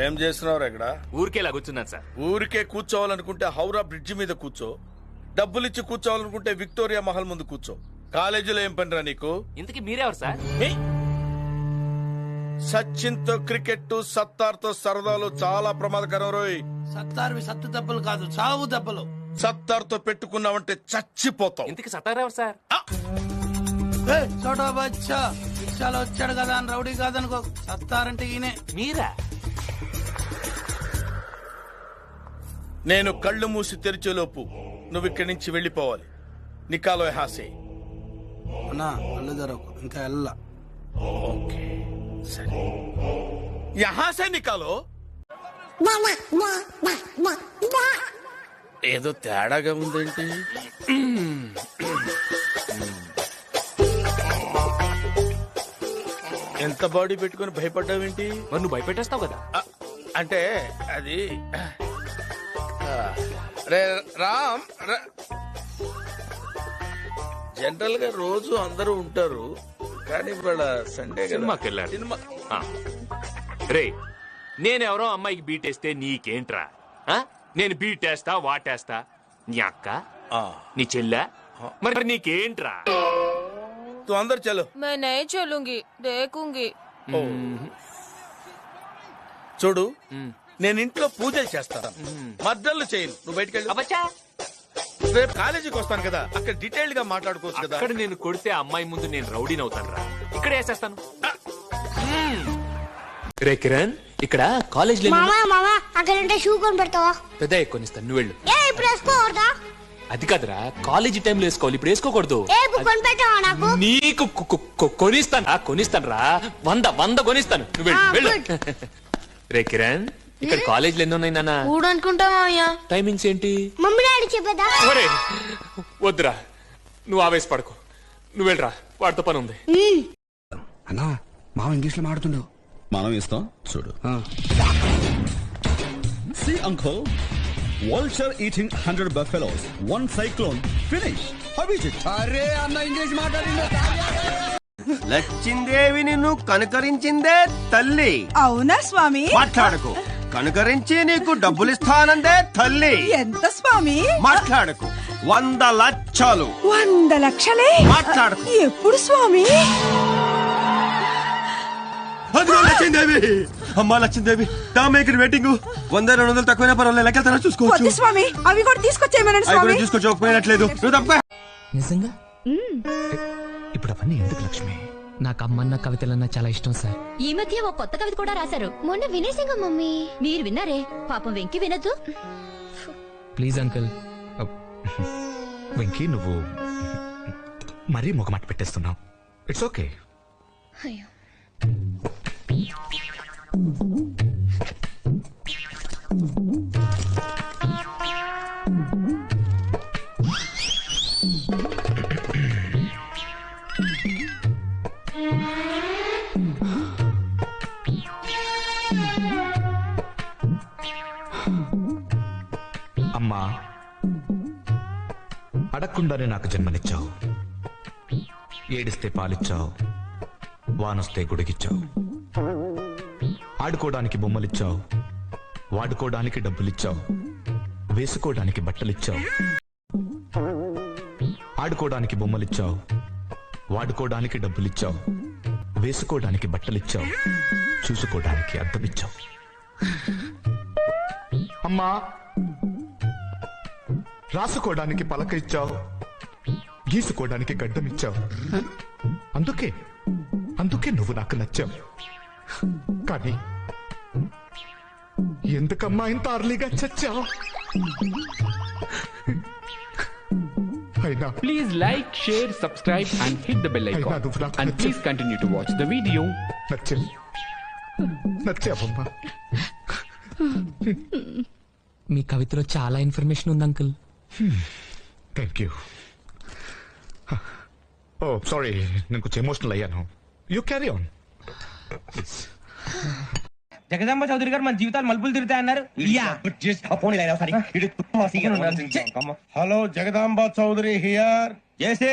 ఏం చేస్తున్నావు ఇక్కడ? ఊరికే ఇలా కూర్చున్నాను సార్. ఊరికే కూర్చోవాలనుకుంటే హౌరా బ్రిడ్జ్ మీద కూర్చో, డబ్బులిచ్చి కూర్చోవాలనుకుంటే విక్టోరియా మహల్ ముందు కూర్చో. కాలేజీలో ఏం పనిరా నీకు? ఇంతకీ మీరెవరు సార్? సచిన్ తో క్రికెట్, సత్తార్ తో సరదాలు చాలా ప్రమాదకరం రోయ్. సత్తార్వి సత్తు దెబ్బలు కాదు, చావు దెబ్బలు. సత్తార్ తో పెట్టుకున్నావంటే చచ్చిపోతావు. ఇంతకీ సత్తార్ ఎవరు సార్? చోటా బచ్చా రిక్షాలో వచ్చాడు కదా అని రౌడీ కాదనుకో. సత్తారంటే ఈయనే. మీరా? నేను కళ్ళు మూసి తెరిచేలోపు నువ్వు ఇక్కడి నుంచి వెళ్ళిపోవాలి. నికాలో హాసే. అన్నా కళ్ళు తెరకు, ఇంకా వెళ్ళ. ఓకే సరే, యహాసే నికాలో. ఏదో తేడాగా ఉందేంటి? ఎంత బాడీ పెట్టుకుని భయపడ్డావేంటి? మరి నువ్వు భయపెట్టేస్తావు కదా. అంటే అది రే రామ్, జనరల్ గా రోజు అందరూ ఉంటారు, కానీ ఇవాళ సండే సినిమాకి వెళ్ళారు. సినిమా రే, నేనెవరో అమ్మాయికి బీటేస్తే నీకేంట్రా? నేను బీటేస్తా వాటేస్తా. నీ అక్క, నీ చెల్లె, మరి నీకేంట్రా? తు అందరు చలో. मैं नहीं चलूंगी, देखूंगी. చూడు, నేను ఇంట్లో పూజలు చేస్తాను, మద్దళ్ళు చేయను. నువ్వు బయటకు వెళ్ళు. అబ్బచ్చా, రేపు కాలేజీకి వస్తాను కదా, అక్కడ డీటెయిల్ గా మాట్లాడుకోవచ్చు కదా. అక్కడ నేను కొడితే అమ్మాయి ముందు నేను రౌడీని అవుతాను రా. ఇక్కడ వేసేస్తాను. రే కిరణ్, ఇక్కడ కాలేజ్ మామా అక్కడ షూ కొని పెడతావా? పెద్ద కొనిస్తాను, నువ్వు వెళ్ళు. ఇప్పుడు వేసుకోవద్దా? అది కాదురా, కాలేజీ టైంలో వేసుకోవాలి, ఇప్పుడు వేసుకోకూడదు. కొని పెట్టావా నాకు? నీకు కొనిస్తాను రా, 100 కొనిస్తాను, నువ్వు వెళ్ళు. రే కిరణ్, ఇక్కడ కాలేజీలు ఎన్ని ఉన్నాయి నాన్న? 3 అనుకుంటావా? టైమింగ్స్ ఏంటి? మమ్మీ డాడీ చెప్పేదా? ఒరే వద్దురా, నువ్వు ఆవేశపడకు, నువ్వు వెళ్ళరా, వాడితో పని ఉంది. అన్నా మామ ఇంగ్లీష్ లో మాడుతుండు. మనం ఇస్తాం చూడు. See uncle, vulture eating 100 buffaloes, one cyclone, finish. How is it? అరే అన్న ఇంగ్లీష్ మాట్లాడిండు. లచ్చిందేవి నిన్ను కనుకరించిందే తల్లి. అవునా స్వామి? మాట్లాడకు. కనుకరించి నీకు డబ్బులిస్తానందే తల్లి. ఎంత స్వామి? మాట్లాడకు. 100 లక్షలు. 100 లక్షలే? మాట్లాడకు. ఎప్పుడు స్వామి? అదిగో లచ్చిందేవి. అమ్మా లచ్చిందేవి, డామేకి వెయిటింగ్. 100-200 తక్కువైనా పర్వాలేదు, లెక్కలు చూసుకోవచ్చు. స్వామి అవి కూడా తీసుకొచ్చేయమనండి స్వామి. తీసుకొచ్చుకోకపోయినట్లేదు. నువ్వు తప్ప. నిజంగా ఇప్పుడు అవన్నీ ఎందుకు లక్ష్మి? నాకు అమ్మన్న కవితలన్నా చాలా ఇష్టం సార్. ఈ మధ్య ఓ కొత్త కవిత కూడా రాశారు, మొన్న వినేసింగా మమ్మీ. మీరు విన్నారే? పాపం వెంకి వినొద్దు. Please uncle. వెంకీ, నువ్వు మరీ మొగమాట పెట్టేస్తున్నావు. It's okay. అయ్యో, అమ్మా, అడగకుండానే నాకు జన్మనిచ్చావు. ఏడిస్తే పాలిచ్చావు, వానొస్తే గుడిగిచ్చావు. ఆడుకోవడానికి బొమ్మలిచ్చావు, వాడుకోవడానికి డబ్బులిచ్చావు. వేసుకోవడానికి బట్టలిచ్చావు. ఆడుకోవడానికి బొమ్మలిచ్చావు, వాడుకోవడానికి డబ్బులిచ్చావు. వేసుకోవడానికి బట్టలిచ్చావు, చూసుకోవడానికి అద్దమిచ్చావు. అమ్మా, రాసుకోవడానికి పలక ఇచ్చావు, గీసుకోవడానికి గడ్డమిచ్చావు. అందుకే నువ్వు నాకు నచ్చావు. కానీ ఎందుకమ్మా ఇంత అర్లీగా చచ్చావు? అయినా please like, share, subscribe and hit the bell icon and please continue to watch the video. నచ్చావమ్మా. మీ కవితలో చాలా ఇన్ఫర్మేషన్ ఉంది uncle. Thank you. Oh sorry, నేను కొంచెం ఎమోషనల్ అయ్యాను. You carry on. Jagadamba Chowdary గారు మన జీవితాలు మలుపులు తిరుగుతాయన్నారు. Hello, Jagadamba Chowdary here. చేసే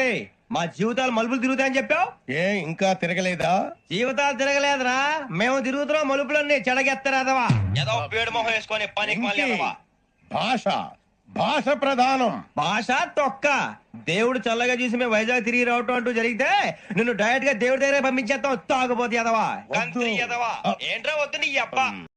మా జీవితాలు మలుపులు తిరుగుతాయని చెప్పావు. ఏ ఇంకా తిరగలేదా? జీవితాలు తిరగలేదురా, మేము తిరుగుతున్నాం మలుపులన్నీ. చెడగెత్తరాదవా ఏదో పేడు మొహం వేసుకొని పనికి మళ్ళీ భాష భాష ప్రధానం. భాష తొక్క. దేవుడు చల్లగా చూసి మేము వైజాగ్ తిరిగి రావటం అంటూ జరిగితే నిన్ను డైరెక్ట్ గా దేవుడి దగ్గర పంపించేస్తాం. తాగుబోతు ఎదవా, కంత్రి ఎదవా. ఏంట్రా వద్దు నీ అబ్బా.